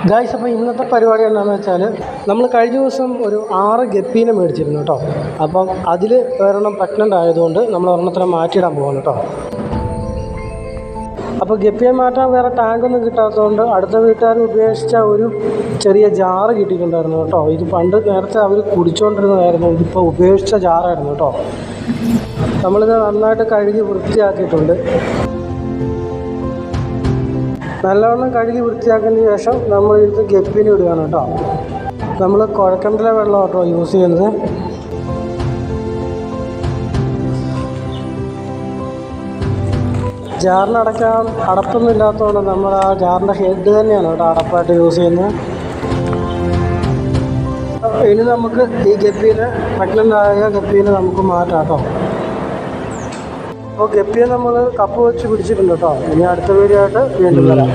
Guys, അപ്പോൾ ഇന്നത്തെ പരിപാടി എന്താണെന്ന് വെച്ചാൽ നമ്മൾ കഴിഞ്ഞ ദിവസം ഒരു 6 ഗപ്പീനെ മേടിച്ചിരുന്നു കേട്ടോ. അപ്പം അതിൽ ഒരെണ്ണം പ്രഗ്നൻ്റ് ആയതുകൊണ്ട് നമ്മൾ ഒരെണ്ണത്തിനെ മാറ്റിയിടാൻ പോവാണ് കേട്ടോ. അപ്പോൾ ഗപ്പിയെ മാറ്റാൻ വേറെ ടാങ്കൊന്നും കിട്ടാത്തതുകൊണ്ട് അടുത്ത വീട്ടുകാർ ഉപേക്ഷിച്ച ഒരു ചെറിയ ജാറ് കിട്ടിയിട്ടുണ്ടായിരുന്നു കേട്ടോ. ഇത് പണ്ട് നേരത്തെ അവർ കുടിച്ചുകൊണ്ടിരുന്നതായിരുന്നു, ഇതിപ്പോൾ ഉപേക്ഷിച്ച ജാറായിരുന്നു കേട്ടോ. നമ്മളിത് നന്നായിട്ട് കഴുകി വൃത്തിയാക്കിയിട്ടുണ്ട്. നല്ലവണ്ണം കഴുകി വൃത്തിയാക്കിയതിന് ശേഷം നമ്മൾ ഇത് ഗപ്പിന് ഇടുകയാണ് കേട്ടോ. നമ്മൾ കുഴക്കണ്ടലെ വെള്ളം കേട്ടോ യൂസ് ചെയ്യുന്നത്. ജാറിന് അടയ്ക്കാൻ അടപ്പൊന്നും ഇല്ലാത്തതുകൊണ്ട് നമ്മൾ ആ ജാറിൻ്റെ ഹെഡ് തന്നെയാണ് കേട്ടോ അടപ്പായിട്ട് യൂസ് ചെയ്യുന്നത്. ഇനി നമുക്ക് ഈ ഗപ്പീനെ പ്രഗ്നൻ്റ് ആയ ഗപ്പീനെ നമുക്ക് മാറ്റാം കേട്ടോ. അപ്പോൾ ഗപ്പിയെ നമ്മൾ കപ്പ് വെച്ച് പിടിച്ചിട്ടുണ്ട് കേട്ടോ. ഇനി അടുത്ത വീഡിയോ ആയിട്ട് വീണ്ടും വരാം.